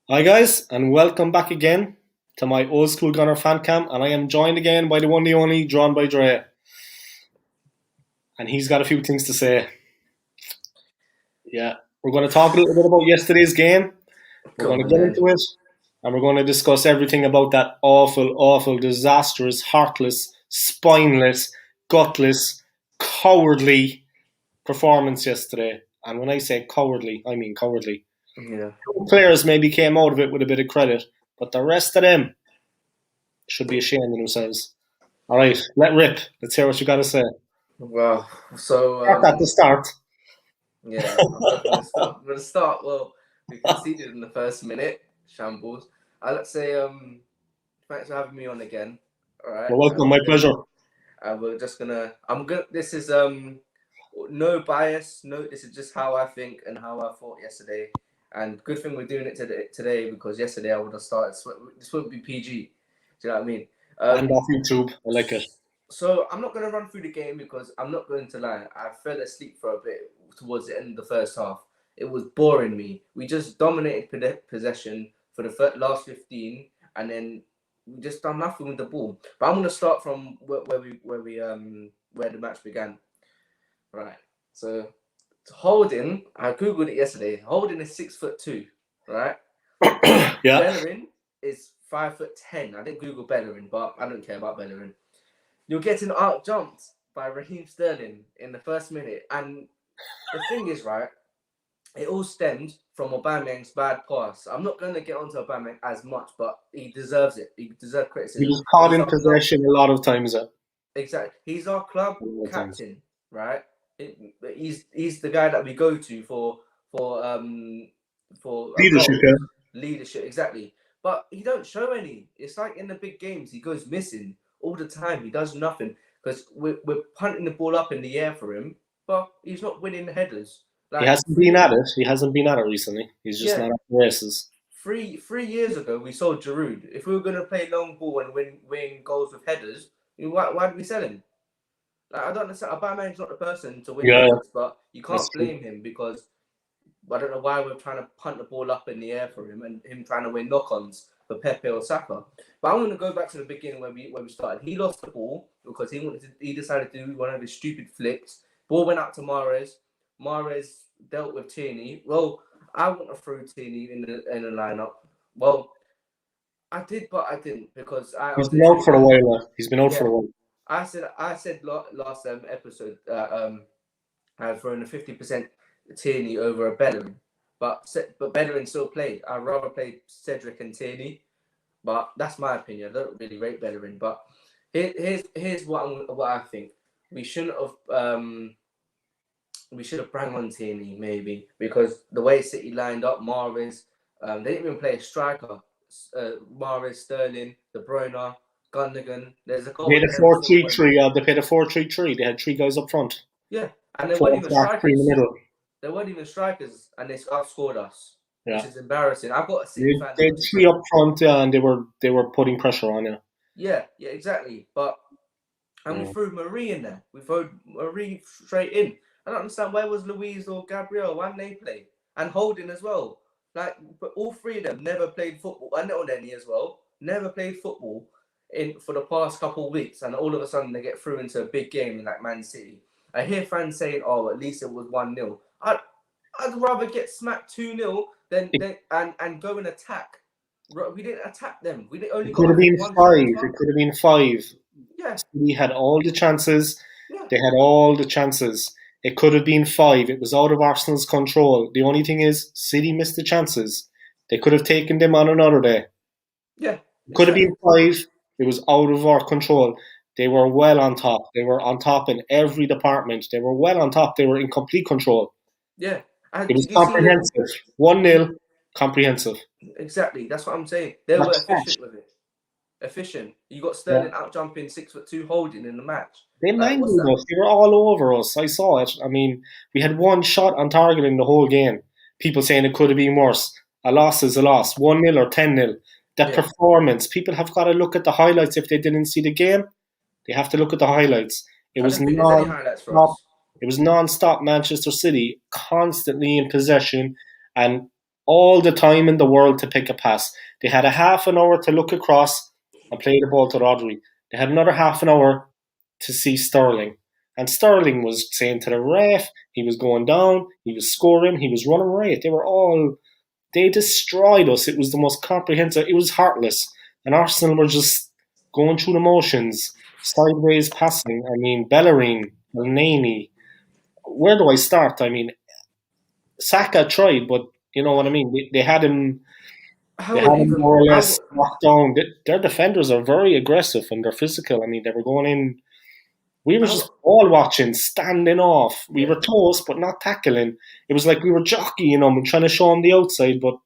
Hi guys, and welcome back again to my old Skool Gunner Fan Cam, and I am joined again by the one, the only Drawnbydre, and he's got a few things to say. Yeah, we're going to talk a little bit about yesterday's game. We're going Come to on get then. into it, and we're going to discuss everything about that awful, disastrous, heartless, spineless, gutless, cowardly performance yesterday. And when I say cowardly, I mean cowardly. Yeah. Players maybe came out of it with a bit of credit, but the rest of them should be ashamed of themselves. All right, let rip. Let's hear what you got to say. Well, so Start at the start. yeah, I'm gonna start. Well, we conceded in the first minute, shambles. Let's say thanks for having me on again. All right, You're welcome. My pleasure. we're just gonna. I'm gonna. This is no bias. No, this is just how I think and how I thought yesterday. And good thing we're doing it today because yesterday I would have started. This wouldn't be PG. Do you know what I mean? And Um, off YouTube. I like it. So I'm not going to run through the game because I'm not going to lie. I fell asleep for a bit towards the end of the first half. It was boring me. We just dominated possession for the last 15, and then we just done nothing with the ball. But I'm going to start from where the match began. Right. So Holding, I googled it yesterday. Holding is 6'2", right? Yeah. Bellerin is 5'10". I didn't Google Bellerin, but I don't care about Bellerin. You're getting out jumped by Raheem Sterling in the first minute. And the thing is, right, it all stemmed from Aubameyang's bad pass. I'm not going to get onto Aubameyang as much, but he deserves it. He deserves He criticism. was caught He's in our club, possession a lot of times. exactly. He's our club A lot of times. captain, right? He's the guy that we go to for Leadership, goals, yeah. leadership, exactly. But he don't show any. It's like in the big games, he goes missing all the time. He does nothing because we're punting the ball up in the air for him, but he's not winning the headers. He Like hasn't been at it. He hasn't been at it recently. He's just yeah, not at the races. three years ago we sold Giroud. If we were going to play long ball and win goals with headers, why did we sell him? Like, I don't understand. Aubameyang's not the person to win Yeah, headers, but you that's can't true. blame him because I don't know why we're trying to punt the ball up in the air for him and him trying to win knock-ons for Pepe or Saka. But I'm going to go back to the beginning where we started. He lost the ball because he decided to do one of his stupid flicks. Ball went out to Mahrez. Mahrez dealt with Tierney. Well, I wouldn't have thrown Tierney in the lineup. Well, I did, but I didn't because I He's was been out literally for a going. while now. He's been out for Yeah, a while. I said last episode I had thrown a 50% Tierney over a Bellerin, but Bellerin still played. I'd rather play Cedric and Tierney, but that's my opinion. I don't really rate Bellerin, but here's what I think. We shouldn't have we should have brought on Tierney maybe because the way City lined up, Mahrez, they didn't even play a striker. Mahrez, Sterling, De Bruyne, Gundogan. There's a They goal had in a there. We four still three won. three. They played a 4-3-3. They had three guys up front. Yeah, and they weren't Four even back, three in the strikers. middle. They weren't even strikers, and they outscored us, which Yeah. is embarrassing. I've got a They, City fan they that had was just three like, up front, and they were putting pressure on you. yeah, exactly. And we Yeah. threw Marie in there. We threw Marie straight in. I don't understand where was Louise or Gabriel. Why didn't they play? And Holding as well. Like, but all three of them never played football. And Oneni as well. Never played football in for the past couple of weeks. And all of a sudden they get through into a big game in like Man City. I hear fans saying, "Oh, at least it was 1-0." I'd rather get smacked 2-0 and go and attack. We didn't attack them. We only It could got, I have think, been one shot five. on It target. could have been five. Yeah, City had all the chances. yeah. They had all the chances. It could have been five. It was out of Arsenal's control. The only thing is, City missed the chances. They could have taken them on another day. Yeah, It could have been exactly. five. It was out of our control. They were well on top. They were on top in every department. They were well on top. They were in complete control. Yeah. And It was did you see that? comprehensive. 1-0, comprehensive. Exactly. That's what I'm saying. They were Match match. efficient with it. Efficient. You got Yeah. Sterling out jumping 6'2" Holding in the match. They Like, what's mangled that? us. They were all over us. I saw it. I mean, we had one shot on target in the whole game. People saying it could have been worse. A loss is a loss. 1-0 or 10-0. That Yeah. performance, people have got to look at the highlights if they didn't see the game. They have to look at the highlights. It I was don't think there's any highlights for non-stop. us. It was non-stop Manchester City, constantly in possession, and all the time in the world to pick a pass. They had a half an hour to look across and play the ball to Rodri. They had another half an hour to see Sterling. And Sterling was saying to the ref, he was going down, he was scoring, he was running right. They destroyed us. It was the most comprehensive, it was heartless. And Arsenal were just going through the motions, sideways passing. I mean, Bellerin, Elneny. Where do I start? I mean, Saka tried, but you know what I mean. They had him. They How had would him even more or how less locked down. Their defenders are very aggressive and they're physical. I mean, they were going in. We were just how all watching, standing off. We yeah. were close, but not tackling. It was like we were jockeying them and trying to show them the outside. But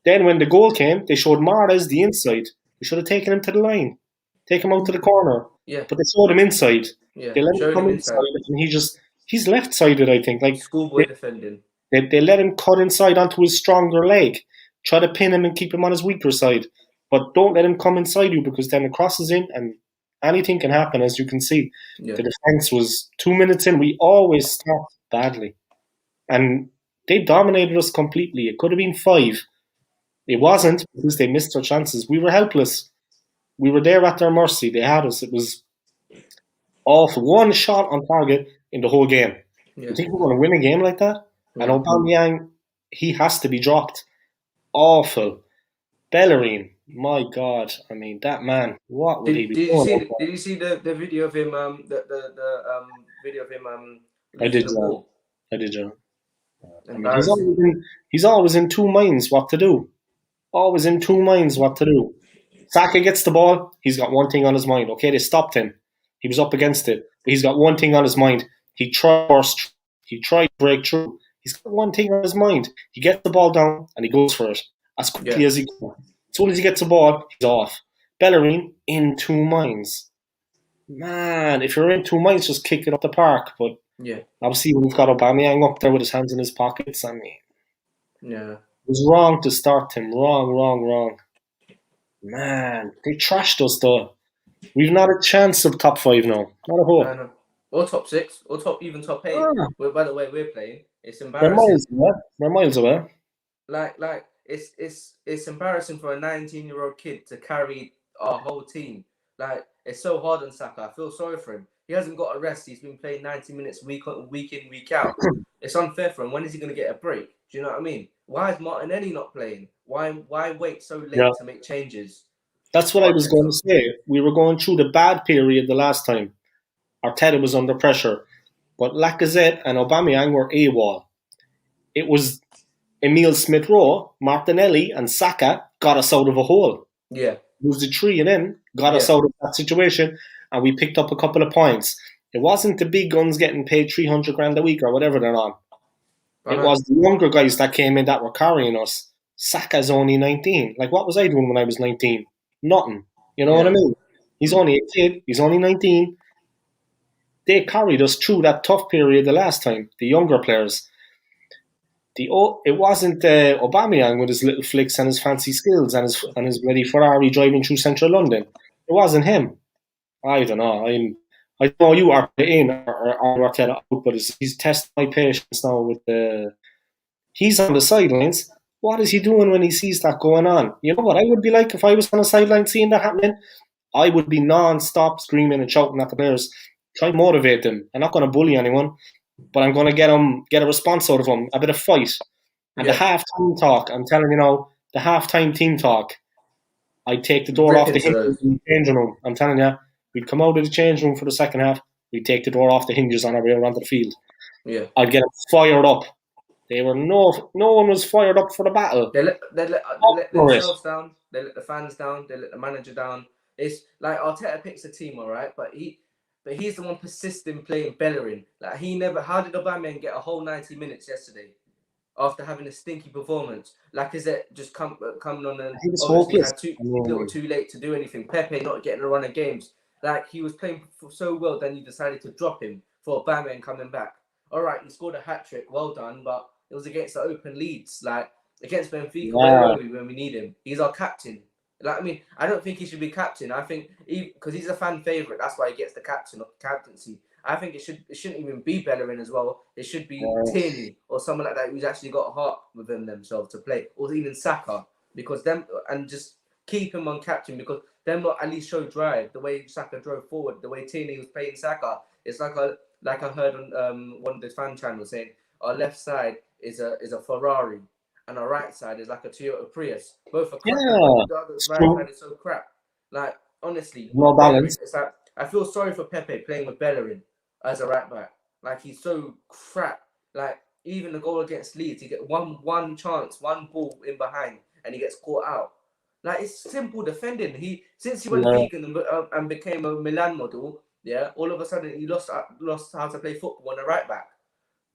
then when the goal came, they showed Mahrez the inside. They should have taken him to the line, take him out to the corner. Yeah. But they showed him inside. Yeah. They let him Showed come him inside. inside, and he's left sided. I think like Schoolboy defending. they let him cut inside onto his stronger leg, try to pin him and keep him on his weaker side. But don't let him come inside you because then it crosses in and anything can happen, as you can see. Yeah. The defence was 2 minutes in. We always stopped badly. And they dominated us completely. It could have been 5. It wasn't because they missed their chances. We were helpless. We were there at their mercy. They had us. It was awful. One shot on target in the whole game. Yeah. You think we're going to win a game like that? And Yeah. Aubameyang, he has to be dropped. Awful. Bellerin, my God. I mean, that man, what would he be Did you doing? see did you see the video of him the video of him I losing did, the ball? I did, John. I mean, Embarrassing. he's always in 2 minds what to do. Always in 2 minds what to do. Saka gets the ball, he's got one thing on his mind. Okay, they stopped him. He was up against it. But he's got one thing on his mind. He tried to break through. He's got one thing on his mind. He gets the ball down and he goes for it as quickly as he can. As soon as he gets the ball, he's off. Bellerin in 2 minds. Man, if you're in 2 minds, just kick it up the park. But Yeah. obviously, we've got Aubameyang up there with his hands in his pockets. I mean, Yeah. it was wrong to start him. Wrong. Man, they trashed us though. We've not a chance of top 5 now. Not a hope. No. Or top 6, or even top 8. By the way we're playing, it's They're embarrassing. miles away. Like it's embarrassing for a 19-year-old kid to carry our whole team. Like, it's so hard on Saka. I feel sorry for him. He hasn't got a rest. He's been playing 90 minutes week in, week out. It's unfair for him. When is he going to get a break? Do you know what I mean? Why is Martinelli not playing? Why wait so late to make changes? That's what I was going to say. We were going through the bad period the last time. Arteta was under pressure. But Lacazette and Aubameyang were AWOL. It was Emile Smith-Rowe, Martinelli and Saka got us out of a hole. Yeah. Lose the 3 and then got us out of that situation and we picked up a couple of points. It wasn't the big guns getting paid 300 grand a week or whatever they're on. It was the younger guys that came in that were carrying us. Saka's only 19. Like, what was I doing when I was 19? Nothing. You know what I mean? He's only a kid. He's only 19. They carried us through that tough period the last time, the younger players. It wasn't Aubameyang with his little flicks and his fancy skills and his bloody Ferrari driving through central London. It wasn't him. I don't know. I know you are in or out, but he's testing my patience now with the. He's on the sidelines. What is he doing when he sees that going on? You know what I would be like if I was on the sideline seeing that happening? I would be non-stop screaming and shouting at the players, try to motivate them. I'm not going to bully anyone, but I'm going to get a response out of them, a bit of fight. And the half-time talk, I'm telling you now, the half-time team talk, I'd take the door off the hinges in the changing room. I'm telling you, we'd come out of the changing room for the second half, we'd take the door off the hinges on our way around the field. Yeah. I'd get them fired up. They were no one was fired up for the battle. They let themselves down. They let the fans down. They let the manager down. It's like Arteta picks a team, all right, but he's the one persisting playing Bellerin. Like, he never. How did Aubameyang get a whole 90 minutes yesterday after having a stinky performance? Lacazette just coming on and obviously had too late to do anything. Pepe not getting a run of games. Like, he was playing so well, then you decided to drop him for Aubameyang coming back. All right, he scored a hat-trick. Well done, but it was against the open Leeds. Like, against Benfica, where were we when we need him? He's our captain. Like, I mean, I don't think he should be captain. I think because he's a fan favourite, that's why he gets the captaincy. I think it shouldn't even be Bellerin as well. It should be Tierney or someone like that who's actually got a heart within themselves to play, or even Saka, because them and just keep him on captain, because them not at least show drive. The way Saka drove forward, the way Tierney was playing Saka, it's like I heard on one of the fan channels saying our left side is a Ferrari and our right side is like a Toyota Prius. Both are crap. The other right side is so crap. Like, honestly, no balance. Bellerin, it's like I feel sorry for Pepe playing with Bellerin as a right back. Like, he's so crap. Like, even the goal against Leeds, he get one chance, one ball in behind, and he gets caught out. Like, it's simple defending. Since he went vegan and became a Milan model, all of a sudden he lost how to play football on the right back.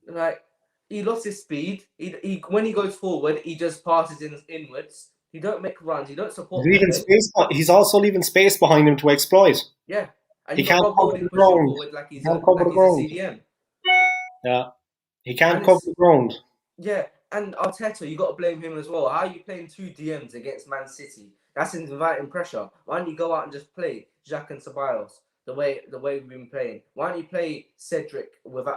Like, he lost his speed. He when he goes forward, he just passes inwards. He don't make runs. He don't support. He's also leaving space behind him to exploit. Yeah, and he can't cover the ground. Forward like he's a CDM. Yeah, he can't cover the ground. Yeah, and Arteta, you got to blame him as well. How are you playing 2 DMs against Man City? That's inviting pressure. Why don't you go out and just play Jack and Ceballos the way we've been playing? Why don't you play Cedric with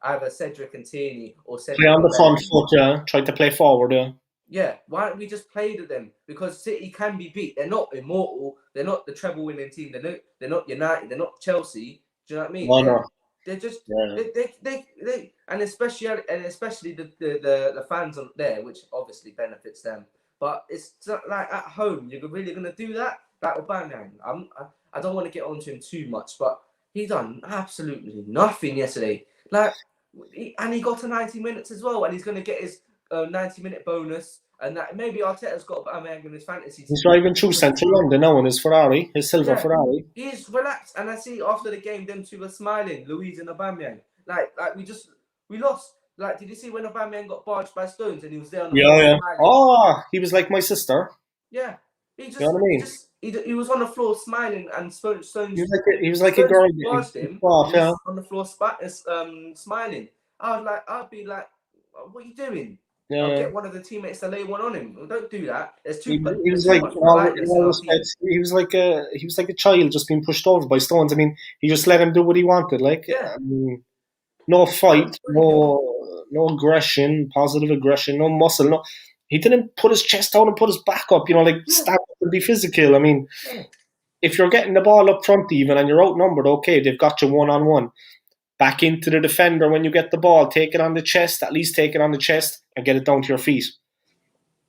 either Cedric and Tierney or Cedric? Play on the front foot, yeah. Try to play forward, yeah. Yeah, why don't we just play to them? Because City can be beat. They're not immortal. They're not the treble-winning team. They're not United. They're not Chelsea. Do you know what I mean? No. They're just they and especially the fans on there, which obviously benefits them. But it's like at home, you're really gonna do that? Like Aubameyang, I don't want to get onto him too much, but he done absolutely nothing yesterday. Like, and he got to 90 minutes as well, and he's gonna get his 90-minute bonus. And that maybe Arteta's got Aubameyang in his fantasy. He's driving through central London now in his Ferrari, his silver Ferrari. He's relaxed, and I see after the game, them two were smiling, Luiz and Aubameyang. Like we lost. Like, did you see when Aubameyang got barged by Stones and he was there on the floor smiling? Oh, he was like my sister. Yeah, he just, you know what I mean? He was on the floor smiling, and Stones. He was like a girl. Barged him. On the floor, smiling. I'd be like, what are you doing? Yeah. I'll get one of the teammates to lay one on him. Don't do that. There's too. He was like a child just being pushed over by Stones. I mean, he just let him do what he wanted. Like, no fight, no aggression, positive aggression, no muscle. No, he didn't put his chest down and put his back up. Stand up and be physical. I mean, if you're getting the ball up front even and you're outnumbered, okay, they've got you 1-on-1. Back into the defender when you get the ball. Take it on the chest. At least take it on the chest and get it down to your feet.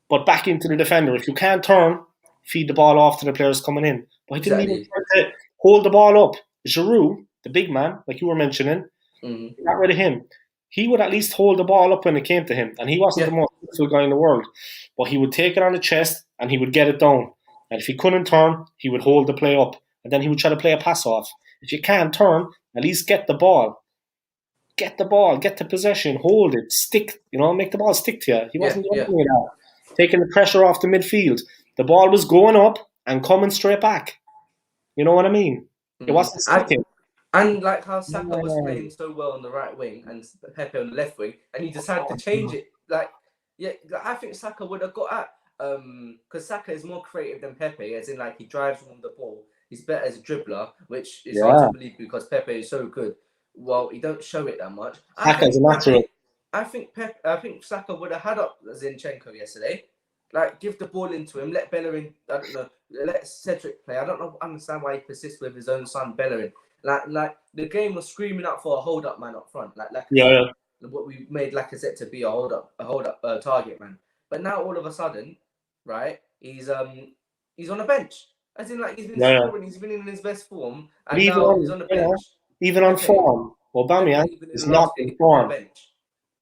But back into the defender. If you can't turn, feed the ball off to the players coming in. But he didn't even try to hold the ball up. Giroud, the big man, like you were mentioning, got rid of him. He would at least hold the ball up when it came to him. And he wasn't the most skillful guy in the world. But he would take it on the chest and he would get it down. And if he couldn't turn, he would hold the play up. And then he would try to play a pass off. If you can't turn, at least get the ball. Get the ball, get the possession, hold it, stick, make the ball stick to you. He wasn't doing that. Taking the pressure off the midfield. The ball was going up and coming straight back. You know what I mean? It wasn't sticking. And like how Saka was playing so well on the right wing and Pepe on the left wing, and he decided to change it. I think Saka would have got at because Saka is more creative than Pepe, as in like he drives on the ball. He's better as a dribbler, which is hard to believe because Pepe is so good. Well, he don't show it that much. Saka's a natural. I think Saka would have had up Zinchenko yesterday. Like, give the ball into him, let Bellerin, I don't know, let Cedric play. I don't understand why he persists with his own son Bellerin. Like the game was screaming out for a hold up man up front. What we made Lacazette to be a hold up target man. But now all of a sudden, right, he's on a bench. As in, like, he's been scoring, he's been in his best form, and now he's on the bench. Even on form, Aubameyang is not in form.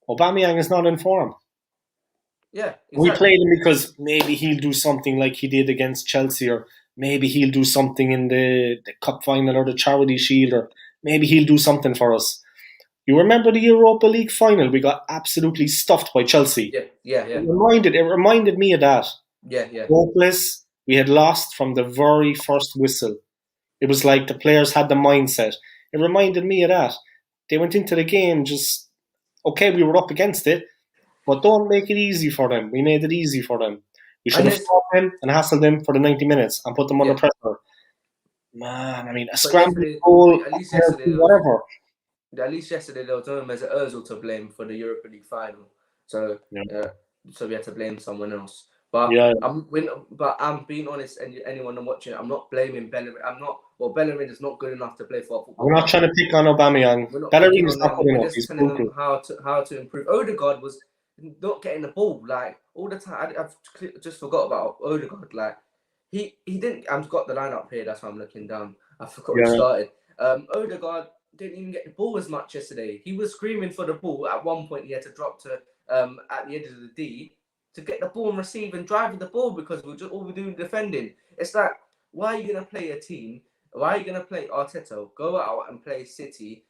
Aubameyang is not in form. Yeah, exactly. We played him because maybe he'll do something like he did against Chelsea, or maybe he'll do something in the Cup final or the Charity Shield, or maybe he'll do something for us. You remember the Europa League final? We got absolutely stuffed by Chelsea. Yeah. It reminded me of that. Yeah. Hopeless. We had lost from the very first whistle. It was like the players had the mindset. It reminded me of that. They went into the game just, okay, we were up against it, but don't make it easy for them. We made it easy for them. We should have stopped them and hassled them for the 90 minutes and put them under pressure. Man, I mean, a But scramble yesterday, goal, at a least penalty, yesterday, whatever. at least yesterday there was no Mesut Ozil to blame for the Europa League final. So, Yeah, so we had to blame someone else. But yeah. I'm being honest, and anyone watching, I'm not blaming Bellerin. I'm not. Well, Bellerin is not good enough to play for a football We're not club. trying to pick on Aubameyang. We're not picking Bellerin is on not them. good We're enough. just He's telling them brutal. how to improve. Odegaard was not getting the ball like all the time. I've just forgot about Odegaard. Like he didn't. I've got the lineup here. That's why I'm looking down. I forgot who Yeah, started. Odegaard didn't even get the ball as much yesterday. He was screaming for the ball. At one point, he had to drop to at the end of the D to get the ball and receive and drive the ball because all we're doing defending. It's like, why are you gonna play a team? Why are you gonna play Arteta? Go out and play City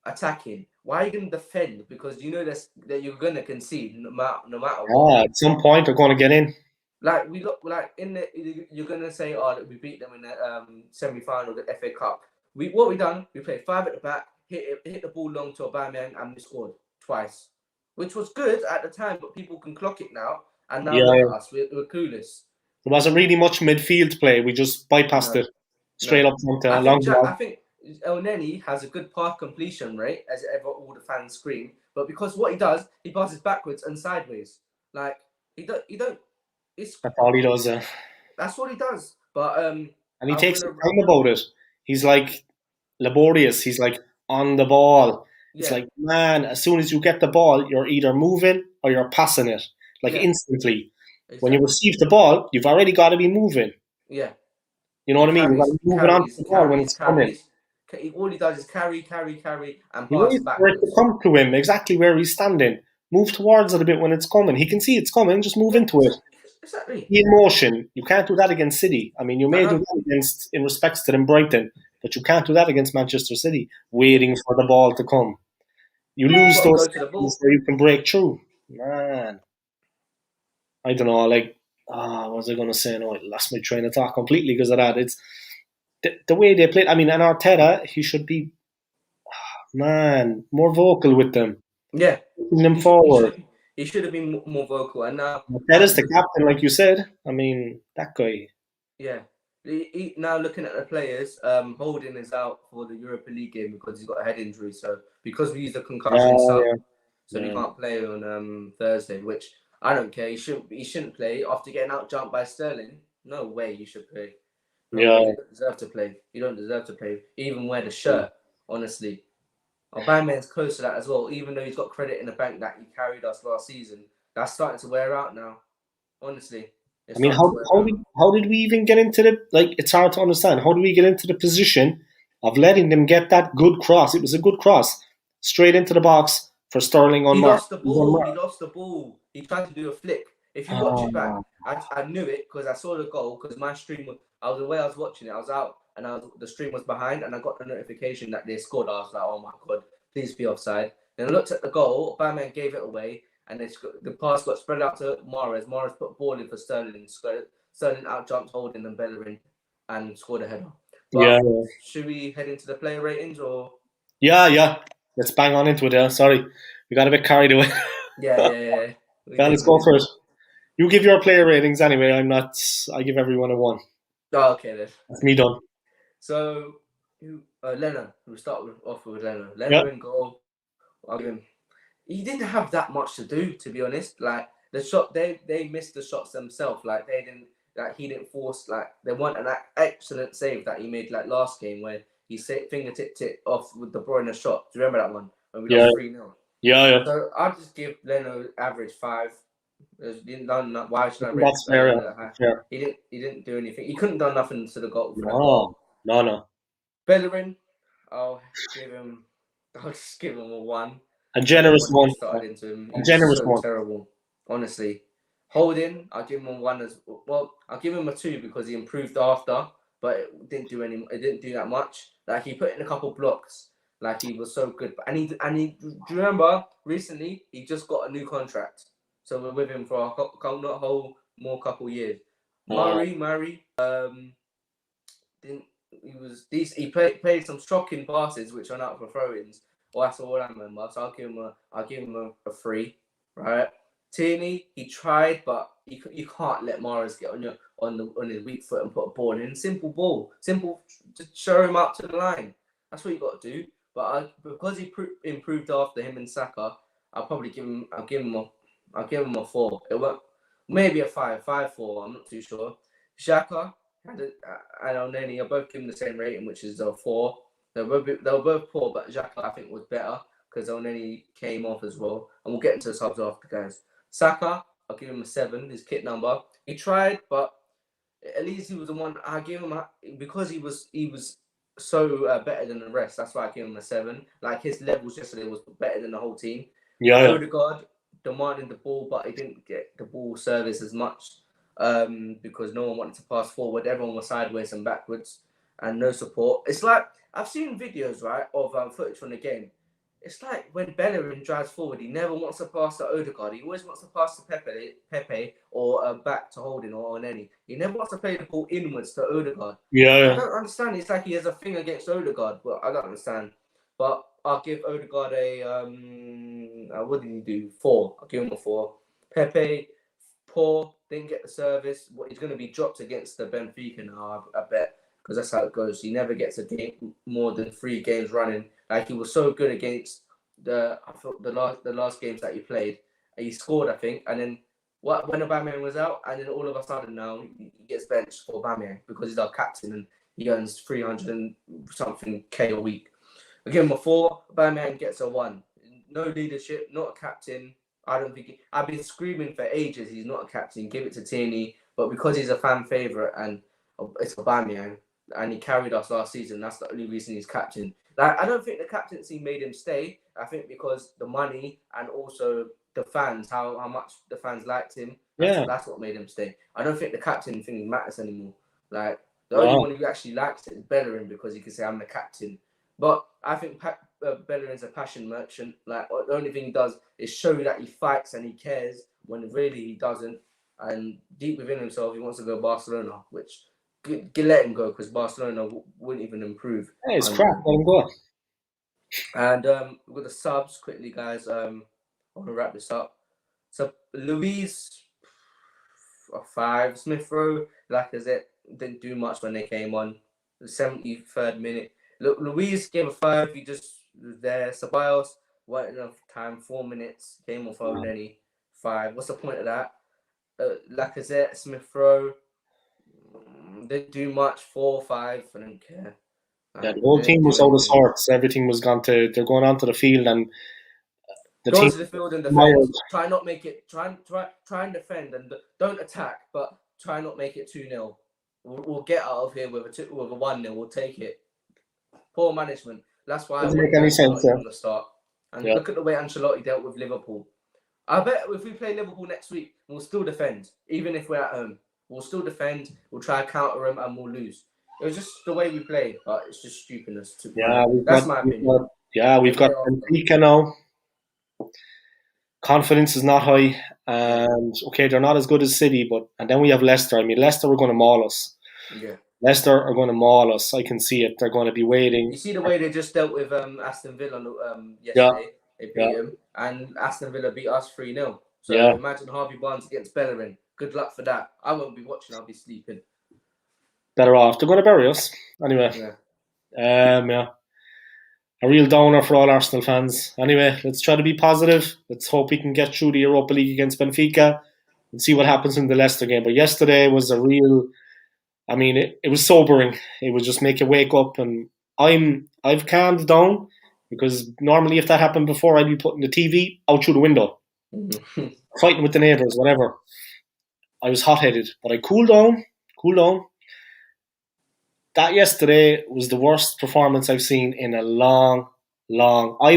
attacking. Why are you gonna defend? Because you know that you're gonna concede no matter what. yeah. At some point, they're going to get in. Like we look like in the you're gonna say, oh, that we beat them in the semi-final of the FA Cup. What we done? We played five at the back, hit the ball long to Aubameyang, and we scored twice, which was good at the time. But people can clock it now, and now look Yeah. at us. We're clueless. There wasn't really much midfield play. We just bypassed No, it straight no. up front, I think long ball. El Neni has a good pass completion rate, as ever all the fans scream. But because what he does, he passes backwards and sideways. Like he don't. It's That's all he does. that's what he does. But And he I'm takes gonna his time about it. He's like laborious. He's like on the ball. It's yeah like, man, as soon as you get the ball, you're either moving or you're passing it, like yeah instantly. When you exactly receive the ball, you've already got to be moving. yeah. You know He what I mean? You've got to carries be moving on to carries the ball when carries it's coming. carries. All he does is carry and He pass waits for it to backwards. come to him exactly where he's standing. Move towards it a bit when it's coming. He can see it's coming, just move Yeah, into it. exactly. Be in motion. You can't do that against City. I mean, you I may do know. that against, in respects to them, Brighton, but you can't do that against Manchester City, Yeah, waiting for the ball to come. You you lose got to those go to the seconds ball. where you can break through. Man, I don't know. Like, what was I going to say? No, I lost my train of thought completely because of that. It's the way they play. I mean, and Arteta, he should be, man, more vocal with them, Yeah, pushing them forward. he should have been more vocal. And now Arteta's the captain, like you said. I mean, that guy. yeah. Now looking at the players, Holding is out for the Europa League game because he's got a head injury. So because we use the Yeah, concussion sub, yeah, so he yeah. can't play on Thursday. Which I don't care. He shouldn't play after getting out jumped by Sterling. No way you should play. No way. Yeah. You don't deserve to play. You don't deserve to play. Even wear the shirt. Honestly, Aubameyang's close to that as well. Even though he's got credit in the bank that he carried us last season, that's starting to wear out now. Honestly, it's I mean, starting to wear out. how did we even get into the like? It's hard to understand. How do we get into the position of letting them get that good cross? It was a good cross straight into the box for Sterling He unmarked. lost the It was ball. He unmarked. lost the ball. He tried to do a flick. If you watch it back, Ah, I knew it because I saw the goal because my stream was. I was the way I was watching it. I was out and the stream was behind and I got the notification that they scored. I was like, oh my god, please be offside. Then I looked at the goal. Batman gave it away and the pass got spread out to Mahrez. Mahrez put a ball in for Sterling. Sterling out jumped Holding and Bellerin and scored a header. yeah, But should we head into the player ratings or? yeah. Let's bang on into it. Yeah, sorry, we got a bit carried away. Yeah. We Yeah, did. let's We go did. for it. You give your player ratings anyway. I'm not. I give everyone a one. Oh, okay then. That's me done. So, Leno. We'll start off with Leno. Yeah, Leno in goal. I'll give him. He didn't have that much to do, to be honest. Like the shot, they missed the shots themselves. Like they didn't. Like he didn't force. Like they want an excellent save that he made like last game where he fingertipped it off with the Bruyne shot. Do you remember that one when we yeah, lost 3-0? yeah. So I'll just give Leno average 5. Why should I rate That's fair. Leno Yeah. that high? That's fair. He didn't do anything. He couldn't done nothing to the goal for that No, goal. no. Bellerin, I'll give him. I'll just give him a 1. A I don't know generous what they one. started into him. A He was generous so one. terrible, honestly. Holding, I'll give him a 1 as well. I'll give him a 2 because he improved after, but it didn't do It didn't do that much. Like he put in a couple blocks. Like he was so good. And he. Do you remember recently he just got a new contract, so we're with him for a whole more couple years. Uh, Murray. Didn't he played some shocking passes which are not for throw-ins. Well, that's all I remember. So I'll give him a 3, right? Tierney, he tried, but you can't let Mahrez get on his weak foot and put a ball in. Simple ball, simple. Just show him up to the line. That's what you got to do. But because he improved after him and Saka, I'll probably give him. I'll give him a 4. It won't, maybe a 5.4. I'm not too sure. Xhaka and Elneny are both given the same rating, which is a 4. They were both poor, but Xhaka I think was better because Elneny came off as well. And we'll get into the subs after, guys. Saka, I'll give him a 7. His kit number. He tried, but at least he was the one. I gave him because he was so better than the rest. That's why I gave him a 7. Like his levels yesterday was better than the whole team. Yeah. Odegaard demanding the ball, but he didn't get the ball service as much because no one wanted to pass forward. Everyone was sideways and backwards, and no support. It's like I've seen videos of footage from the game. It's like when Bellerin drives forward, he never wants to pass to Odegaard. He always wants to pass to Pepe or back to Holding or Oneni. He never wants to play the ball inwards to Odegaard. Yeah. I don't understand. It's like he has a thing against Odegaard, but I don't understand. But I'll give Odegaard a what did he do? 4. I'll give him a 4. Pepe, poor, didn't get the service. He's going to be dropped against the Benfica now, I bet, because that's how it goes. He never gets a game more than 3 games running. Like he was so good against the last games that he played. He scored, I think, and then when Aubameyang was out, and then all of a sudden now he gets benched for Aubameyang because he's our captain and he earns 300 and something K a week. I give him a 4. Aubameyang gets a 1. No leadership, not a captain. I don't think I've been screaming for ages. He's not a captain. Give it to Tierney, but because he's a fan favorite and it's Aubameyang and he carried us last season, that's the only reason he's captain. Like I don't think the captaincy made him stay. I think because the money and also the fans, how much the fans liked him. That's what made him stay. I don't think the captain thing matters anymore. Like the only one who actually likes it is Bellerin because he can say I'm the captain. But I think Bellerin's a passion merchant. Like the only thing he does is show that he fights and he cares when really he doesn't. And deep within himself, he wants to go Barcelona, which let him go because Barcelona wouldn't even improve. Yeah, it's crap. Let him go. And with the subs quickly, guys. I want to wrap this up. So Luis, a 5. Smith Rowe, Lacazette didn't do much when they came on. The 73rd minute. Look, Luis gave a 5. He just was there. Ceballos weren't enough time. 4 minutes. Came off Oneni. 5. What's the point of that? Lacazette, Smith Rowe didn't do much. 4, 5. I don't care. Yeah, the whole team was out of sorts. Everything was gone to. They're going onto the field and go onto the field and defend. Try not make it. Try and defend and don't attack, but try not make it 2-0. We'll get out of here with a 1-0. We'll take it. Poor management. That's why doesn't make any sense from the start. And look at the way Ancelotti dealt with Liverpool. I bet if we play Liverpool next week, we'll still defend, even if we're at home. We'll still defend. We'll try to counter them, and we'll lose. It was just the way we played, but it's just stupidness. That's my opinion. We've got Benfica now. Confidence is not high, and they're not as good as City, and then we have Leicester. I mean, Leicester are going to maul us. Yeah. Leicester are going to maul us. I can see it. They're going to be waiting. You see the way they just dealt with Aston Villa yesterday. They beat them, and Aston Villa beat us 3-0. So imagine Harvey Barnes against Bellerin. Good luck for that. I won't be watching. I'll be sleeping. Better off. They're going to bury us anyway. A real downer for all Arsenal fans. Anyway, let's try to be positive. Let's hope we can get through the Europa League against Benfica and see what happens in the Leicester game. But yesterday was a real. I mean, it was sobering. It would just make you wake up, and I've calmed down because normally if that happened before, I'd be putting the TV out through the window, fighting with the neighbours, whatever. I was hot-headed, but I cooled down. That yesterday was the worst performance I've seen in a long. I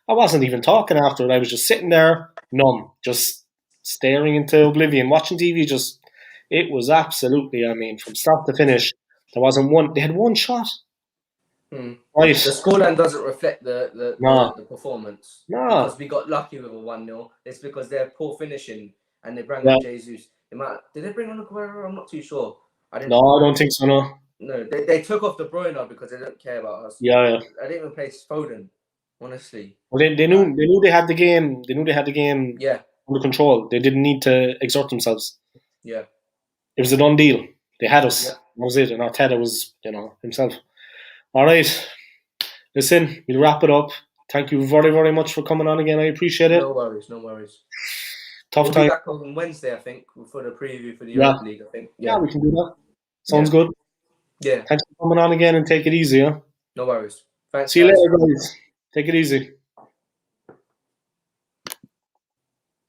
wasn't even talking after it. I was just sitting there, numb, just staring into oblivion, watching TV. It was absolutely, I mean, from start to finish, there wasn't one. They had one shot. Right. The scoreline doesn't reflect the performance. No. Because we got lucky with a 1-0. It's because they're poor finishing and they bring on Jesus. Did they bring on Aguero? I'm not too sure. I don't think so, no. No, they took off De Bruyne because they don't care about us. Yeah. I didn't even play Foden, honestly. Well, they knew they had the game. They knew they had the game. Yeah. under control. They didn't need to exert themselves. Yeah. It was a done deal. They had us. Yeah. That was it. And Arteta was, himself. All right. Listen, we'll wrap it up. Thank you very, very much for coming on again. I appreciate it. No worries. Tough We'll time. be back on Wednesday, I think, for the preview for the Europa League, I think. Yeah, we can do that. Sounds good. Yeah. Thanks for coming on again and take it easy. No worries. Thanks. See you later, guys. Take it easy.